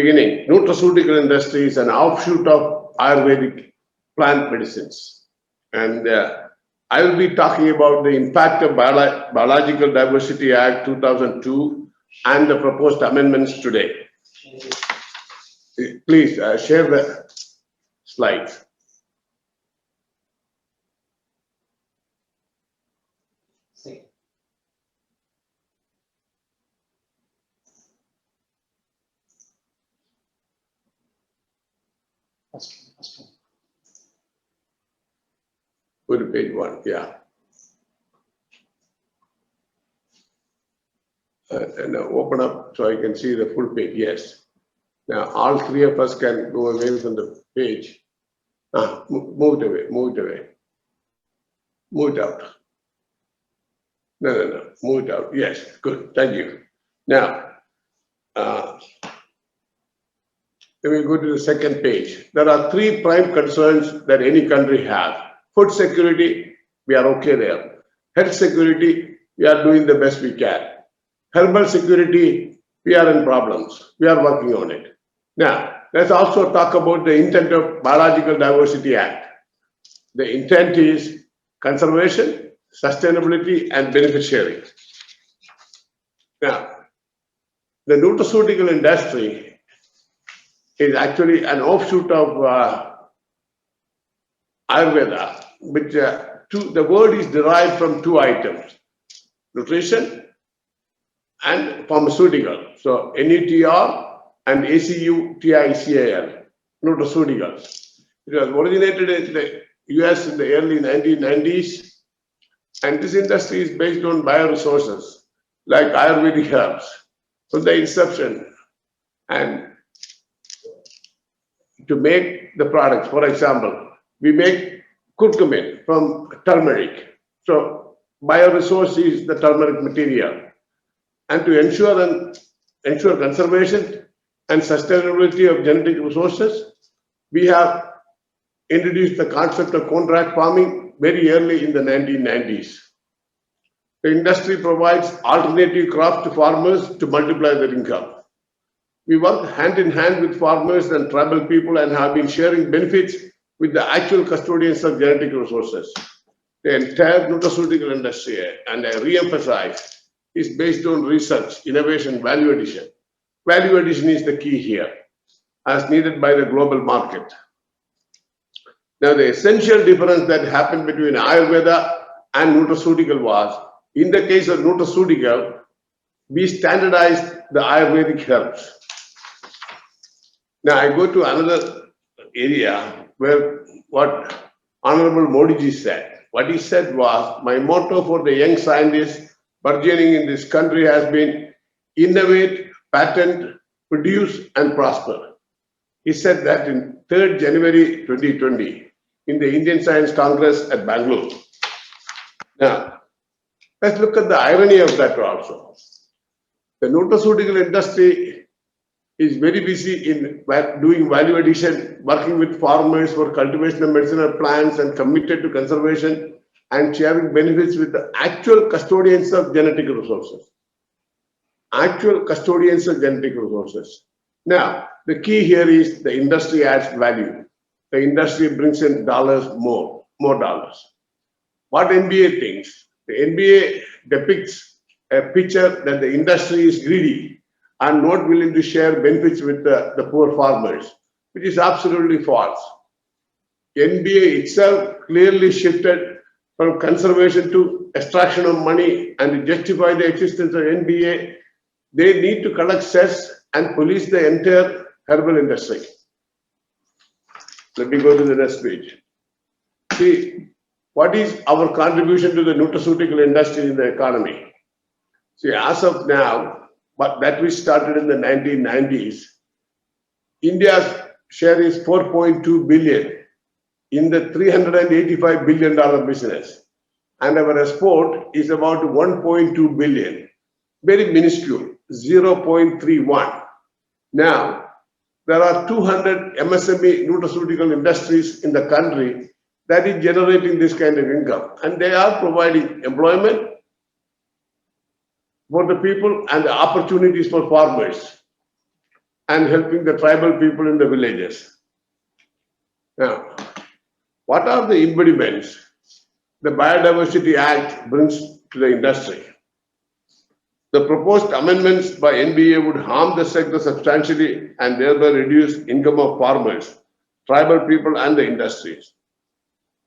beginning, nutraceutical industry is an offshoot of Ayurvedic plant medicines. And I will be talking about the impact of Biological Diversity Act 2002 and the proposed amendments today. Please share the slides. Go to page 1, yeah. And open up so I can see the full page, yes. Now, all three of us can go away from the page. Move it away, move it away. Move it out. No, move it out. Yes, good, thank you. Now, then we go to the second page. There are three prime concerns that any country has. Food security, we are okay there. Health security, we are doing the best we can. Herbal security, we are in problems. We are working on it. Now, let's also talk about the intent of Biological Diversity Act. The intent is conservation, sustainability, and benefit sharing. Now, the nutraceutical industry is actually an offshoot of Ayurveda, which the word is derived from two items, nutrition and pharmaceutical. So NUTR and ACUTICAL, nutraceuticals. It was originated in the US in the early 1990s, and this industry is based on bioresources like Ayurvedic herbs from the inception. And to make the products, for example, we make curcumin from turmeric. So bioresource is the turmeric material. And to ensure conservation and sustainability of genetic resources, we have introduced the concept of contract farming very early in the 1990s. The industry provides alternative crops to farmers to multiply their income. We work hand in hand with farmers and tribal people and have been sharing benefits with the actual custodians of genetic resources. The entire nutraceutical industry, and I re-emphasize, is based on research, innovation, value addition. Value addition is the key here, as needed by the global market. Now, the essential difference that happened between Ayurveda and nutraceutical was, in the case of nutraceutical, we standardized the Ayurvedic herbs. Now, I go to another area where what Honorable Modi ji said. What he said was, my motto for the young scientists burgeoning in this country has been innovate, patent, produce, and prosper. He said that in 3rd January 2020 in the Indian Science Congress at Bangalore. Now, let's look at the irony of that also. The nutraceutical industry is very busy in doing value addition, working with farmers for cultivation of medicinal plants and committed to conservation and sharing benefits with the actual custodians of genetic resources. Actual custodians of genetic resources. Now, the key here is the industry adds value. The industry brings in more dollars. What NBA thinks? The NBA depicts a picture that the industry is greedy and not willing to share benefits with the poor farmers, which is absolutely false. NBA itself clearly shifted from conservation to extraction of money, and to justify the existence of NBA, they need to collect cess and police the entire herbal industry. Let me go to the next page. See, what is our contribution to the nutraceutical industry in the economy? See, as of now, but that we started in the 1990s, India's share is 4.2 billion in the $385 billion business. And our export is about 1.2 billion, very minuscule, 0.31. Now, there are 200 MSME nutraceutical industries in the country that is generating this kind of income. And they are providing employment for the people and the opportunities for farmers. and helping the tribal people in the villages. Now, what are the impediments the Biodiversity Act brings to the industry? The proposed amendments by NBA would harm the sector substantially and thereby reduce income of farmers, tribal people, and the industries.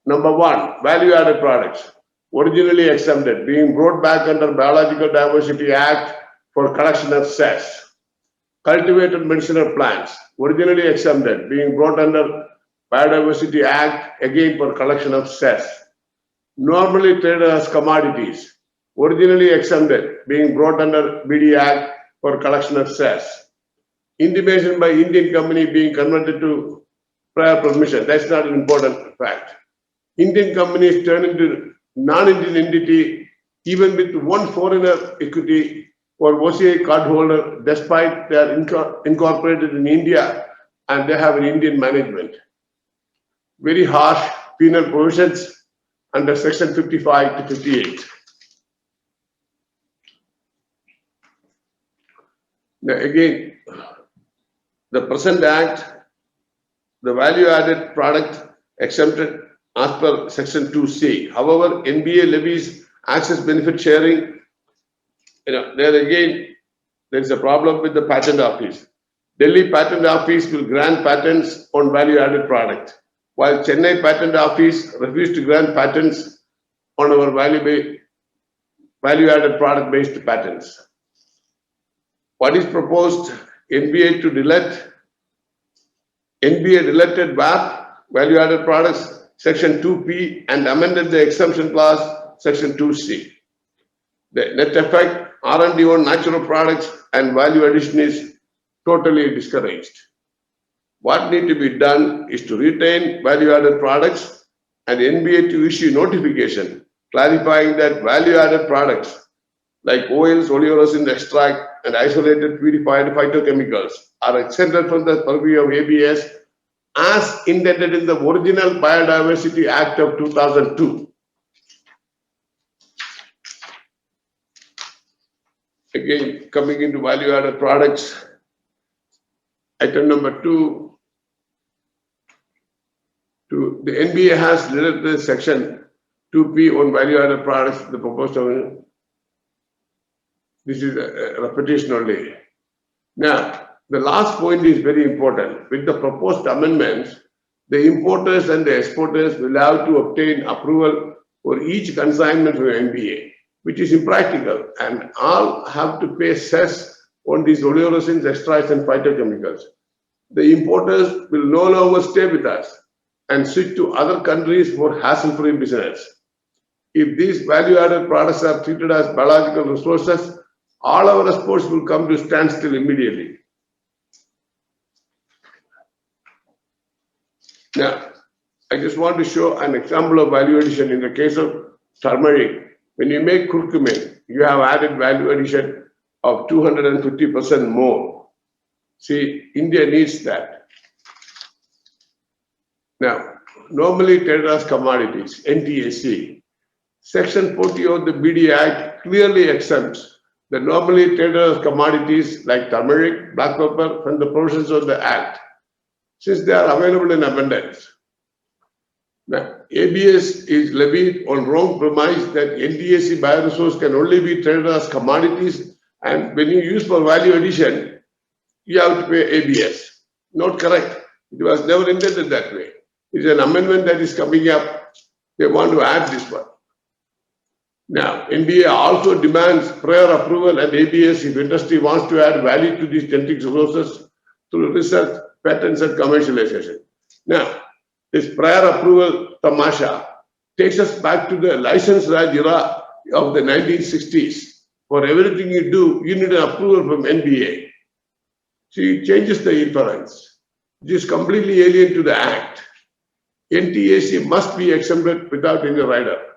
Number one, value-added products, originally exempted, being brought back under Biological Diversity Act for collection of cess. Cultivated medicinal plants, originally exempted, being brought under Biodiversity Act, again for collection of cess. Normally traded as commodities, originally exempted, being brought under BD Act for collection of cess. Intimation by Indian company being converted to prior permission, that's not an important fact. Indian companies turn into non-Indian entity even with one foreigner equity or OCI cardholder, despite they are incorporated in India and they have an Indian management. Very harsh penal provisions under section 55 to 58. Now again, the present act, the value-added product exempted as per section 2C. However, NBA levies access benefit sharing. There again, there is a problem with the patent office. Delhi Patent Office will grant patents on value-added product, while Chennai Patent Office refused to grant patents on our value-added product-based patents. What is proposed? NBA to delete NBA deleted VAP, value-added products, section 2P, and amended the exemption clause, section 2C. The net effect, R&D on natural products and value addition is totally discouraged. What needs to be done is to retain value-added products and NBA to issue notification clarifying that value-added products like oils, oleoresin extract, and isolated purified phytochemicals are exempted from the purview of ABS as intended in the original Biodiversity Act of 2002. Again, coming into value-added products, item number 2, the NBA has deleted section 2P on value-added products, the proposed amendment. This is a repetition only. Now, the last point is very important. With the proposed amendments, the importers and the exporters will have to obtain approval for each consignment from NBA, which is impractical, and all have to pay cess on these oleoresins, extracts, and phytochemicals. The importers will no longer stay with us and switch to other countries for hassle-free business. If these value-added products are treated as biological resources, all our exports will come to standstill immediately. Now, I just want to show an example of value addition. In the case of turmeric, when you make curcumin, you have added value addition of 250% more. See, India needs that. Now, normally traded as commodities, NTAC. Section 40 of the BD Act clearly exempts the normally traded as commodities like turmeric, black pepper from the provisions of the Act, since they are available in abundance. Now, ABS is levied on wrong premise that NTAC bioresource can only be traded as commodities, and when you use for value addition, you have to pay ABS. Not correct. It was never intended that way. It's an amendment that is coming up. They want to add this one. Now, NBA also demands prior approval and ABS if industry wants to add value to these genetic resources through research, patents, and commercialization. Now, this prior approval tamasha takes us back to the license Raj era of the 1960s. For everything you do, you need an approval from NBA. See, it changes the inference. It is completely alien to the Act. NTAC must be exempted without any rider.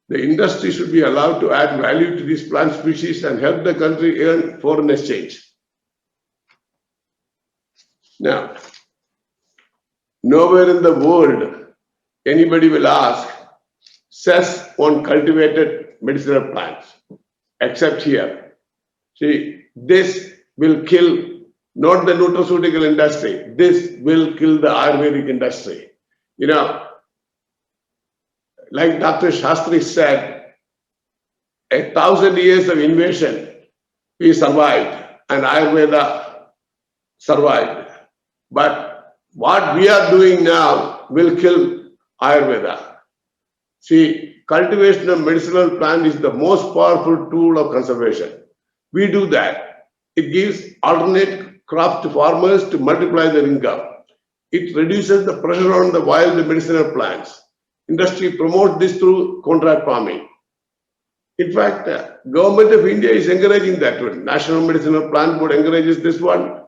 The industry should be allowed to add value to these plant species and help the country earn foreign exchange. Now, nowhere in the world anybody will ask cess on cultivated medicinal plants, except here. See, this will kill not the nutraceutical industry. This will kill the Ayurvedic industry. You know, like Dr. Shastri said, 1,000 years of invasion, we survived, and Ayurveda survived. But what we are doing now will kill Ayurveda. See, cultivation of medicinal plant is the most powerful tool of conservation. We do that. It gives alternate crops to farmers to multiply their income. It reduces the pressure on the wild medicinal plants. Industry promotes this through contract farming. In fact, Government of India is encouraging that one. National Medicinal Plant Board encourages this one.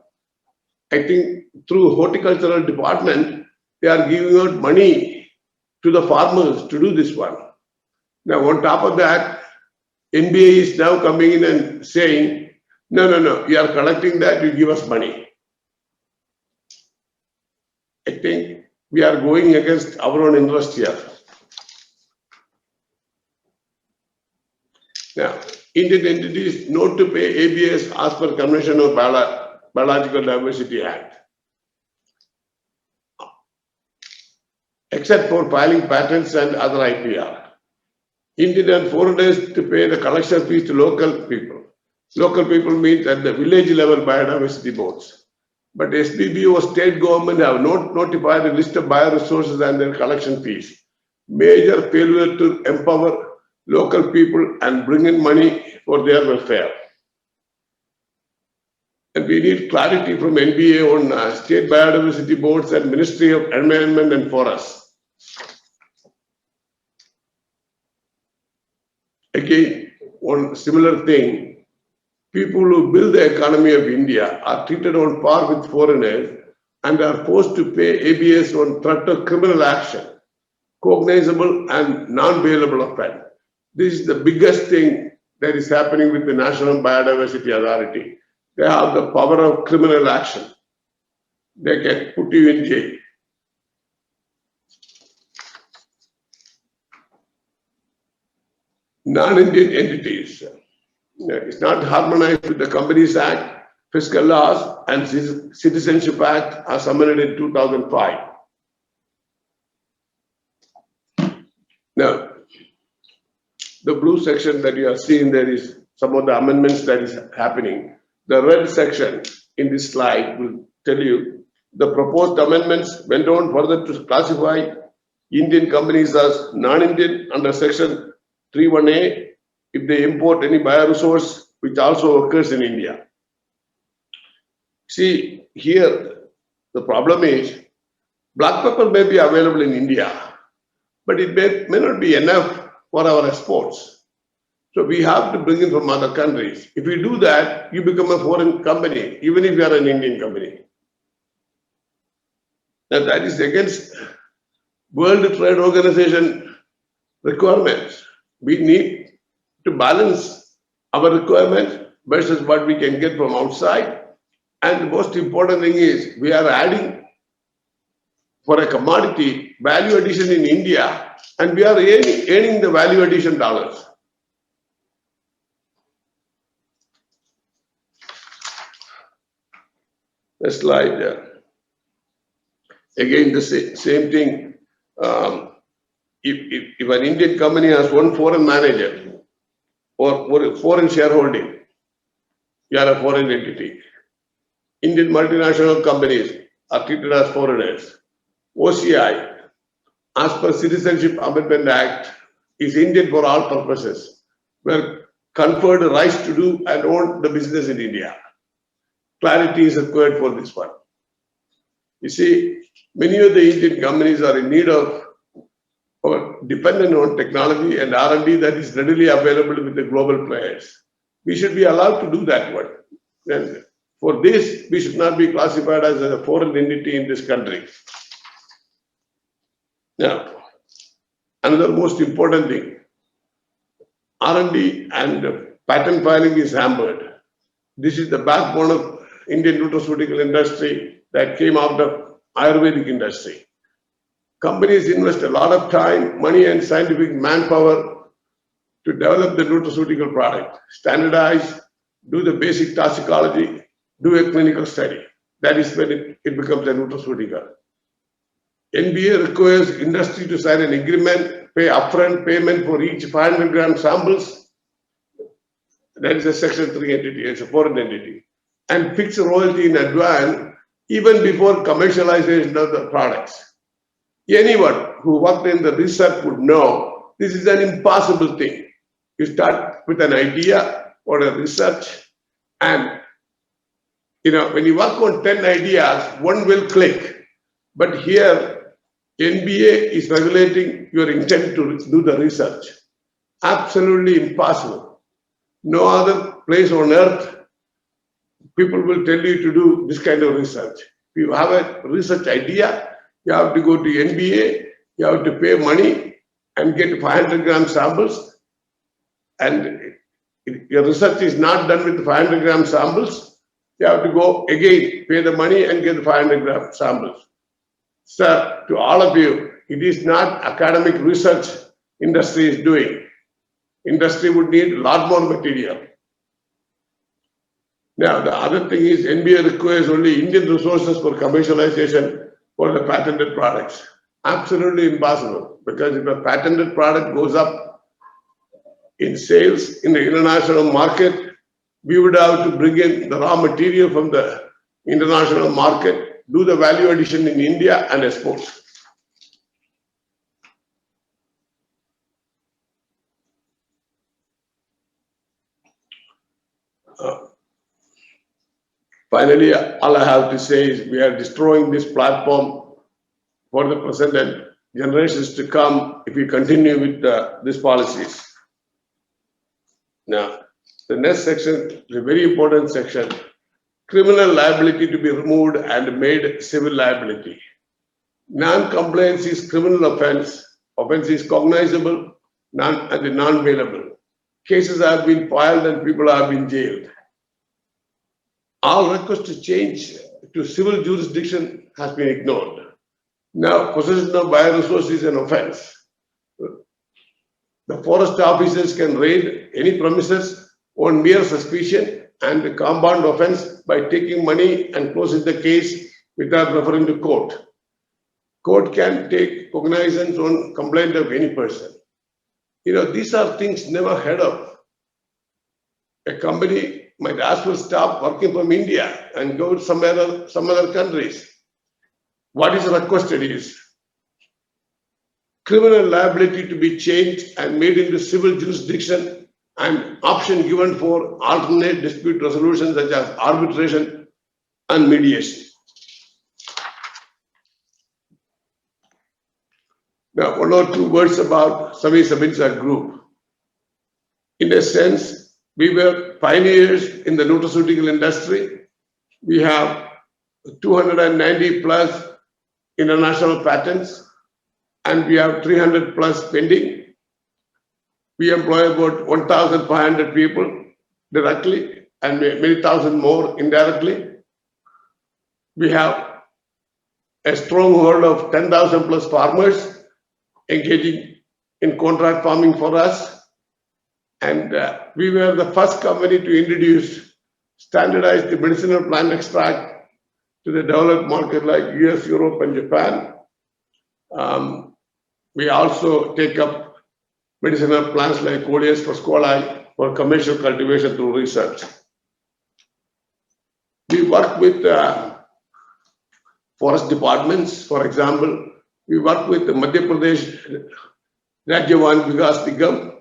I think through horticultural department, they are giving out money to the farmers to do this one. Now, on top of that, NBA is now coming in and saying, no, you are collecting that, you give us money. I think we are going against our own interest here. Now, Indian entities not to pay ABS as per Convention of Biological Diversity Act. Except for filing patents and other IPR. Indian and foreigners to pay the collection fees to local people. Local people means at the village level biodiversity boards. But SBB or state government have not notified a list of bioresources and their collection fees. Major failure to empower local people and bring in money for their welfare. And we need clarity from NBA on state biodiversity boards and Ministry of Environment and Forests. Again, one similar thing, people who build the economy of India are treated on par with foreigners and are forced to pay ABS on threat of criminal action, cognizable and non-bailable offense. This is the biggest thing that is happening with the National Biodiversity Authority. They have the power of criminal action. They can put you in jail. Non-Indian entities. It's not harmonized with the Companies Act, fiscal laws, and Citizenship Act as amended in 2005. Now, the blue section that you are seeing, there is some of the amendments that is happening. The red section in this slide will tell you the proposed amendments went on further to classify Indian companies as non-Indian under section 31A if they import any bioresource which also occurs in India. See, here the problem is black pepper may be available in India, but it may not be enough for our exports. So we have to bring in from other countries. If you do that, you become a foreign company, even if you are an Indian company. Now that is against World Trade Organization requirements. We need to balance our requirements versus what we can get from outside. And the most important thing is we are adding for a commodity value addition in India, and we are earning the value addition dollars. The slide there. Again, the same thing. If an Indian company has one foreign manager or foreign shareholding, you are a foreign entity. Indian multinational companies are treated as foreigners. OCI, as per Citizenship Amendment Act, is Indian for all purposes. We are conferred rights to do and own the business in India. Clarity is required for this one. You see, many of the Indian companies are in need of or dependent on technology and R&D that is readily available with the global players. We should be allowed to do that one. And for this, we should not be classified as a foreign entity in this country. Now, another most important thing, R&D and patent filing is hampered. This is the backbone of Indian nutraceutical industry that came out of Ayurvedic industry. Companies invest a lot of time, money, and scientific manpower to develop the nutraceutical product, standardize, do the basic toxicology, do a clinical study. That is when it becomes a nutraceutical. NBA requires industry to sign an agreement, pay upfront payment for each 500-gram samples. That is a Section 3 entity, it's a foreign entity. And fix royalty in advance even before commercialization of the products. Anyone who worked in the research would know this is an impossible thing. You start with an idea or a research, and when you work on 10 ideas, one will click. But here, NBA is regulating your intent to do the research. Absolutely impossible. No other place on earth people will tell you to do this kind of research. If you have a research idea, you have to go to NBA, you have to pay money and get 500-gram samples. And your research is not done with 500-gram samples, you have to go again, pay the money and get 500-gram samples. Sir, to all of you, it is not academic research industry is doing. Industry would need a lot more material. Now, the other thing is NBA requires only Indian resources for commercialization for the patented products. Absolutely impossible, because if a patented product goes up in sales in the international market, we would have to bring in the raw material from the international market, do the value addition in India and export. Finally, all I have to say is we are destroying this platform for the present and generations to come if we continue with these policies. Now, the next section is a very important section. Criminal liability to be removed and made civil liability. Non-compliance is criminal offense. Offense is cognizable and non-bailable. Cases have been filed and people have been jailed. All requests to change to civil jurisdiction has been ignored. Now, possession of bioresource is an offense. The forest officers can raid any premises on mere suspicion and compound offense by taking money and closing the case without referring to court. Court can take cognizance on complaint of any person. These are things never heard of. A company might as well stop working from India and go to some other countries. What is requested is criminal liability to be changed and made into civil jurisdiction, and option given for alternate dispute resolution such as arbitration and mediation. Now, one or two words about Savi Sabinsa Group. In a sense, we were pioneers in the nutraceutical industry. We have 290 plus international patents, and we have 300 plus pending. We employ about 1,500 people directly and many thousand more indirectly. We have a stronghold of 10,000 plus farmers engaging in contract farming for us. And we were the first company to introduce standardized medicinal plant extract to the developed market like US, Europe, and Japan. We also take up medicinal plants like Coleus phoscoli for commercial cultivation through research. We work with forest departments. For example, we work with the Madhya Pradesh Rajyavan Vikas Nigam.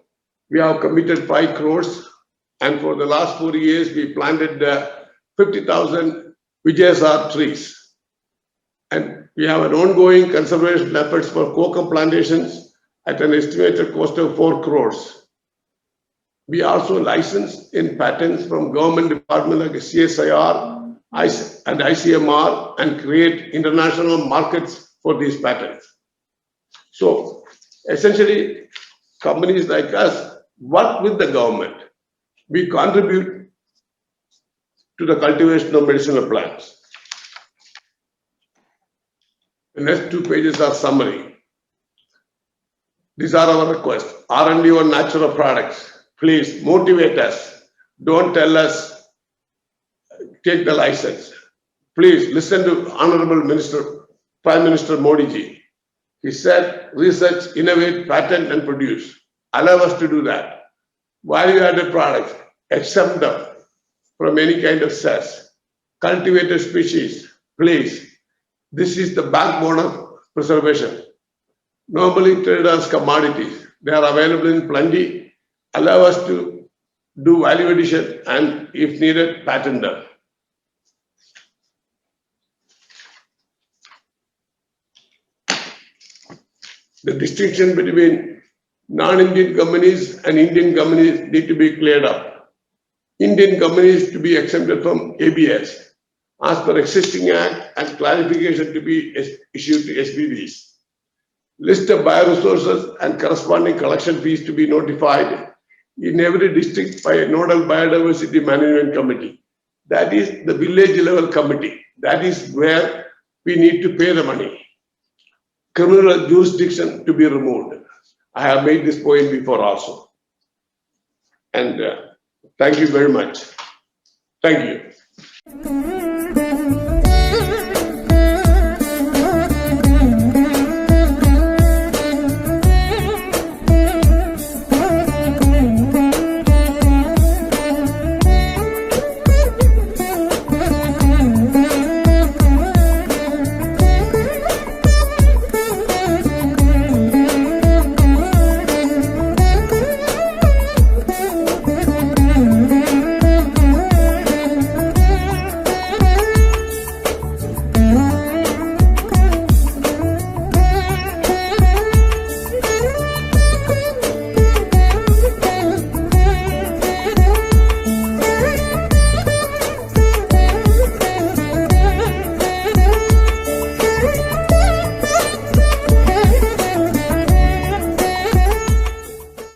We have committed 5 crores, and for the last 4 years, we planted 50,000 Vijayasar trees. And we have an ongoing conservation efforts for cocoa plantations at an estimated cost of 4 crores. We also license in patents from government departments like CSIR and ICMR and create international markets for these patents. So essentially, companies like us work with the government. We contribute to the cultivation of medicinal plants. The next 2 pages are summary. These are our requests. R&D on natural products. Please motivate us. Don't tell us, take the license. Please listen to Honorable Minister, Prime Minister Modi ji. He said, research, innovate, patent and produce. Allow us to do that. Value-added products, exempt them from any kind of cess. Cultivated species, please. This is the backbone of preservation. Normally traded as commodities. They are available in plenty. Allow us to do value addition and, if needed, patent them. The distinction between non-Indian companies and Indian companies need to be cleared up. Indian companies to be exempted from ABS as per existing act and clarification to be issued to SBBs. List of bioresources and corresponding collection fees to be notified in every district by a nodal biodiversity management committee. That is the village level committee. That is where we need to pay the money. Criminal jurisdiction to be removed. I have made this point before also. And thank you very much. Thank you.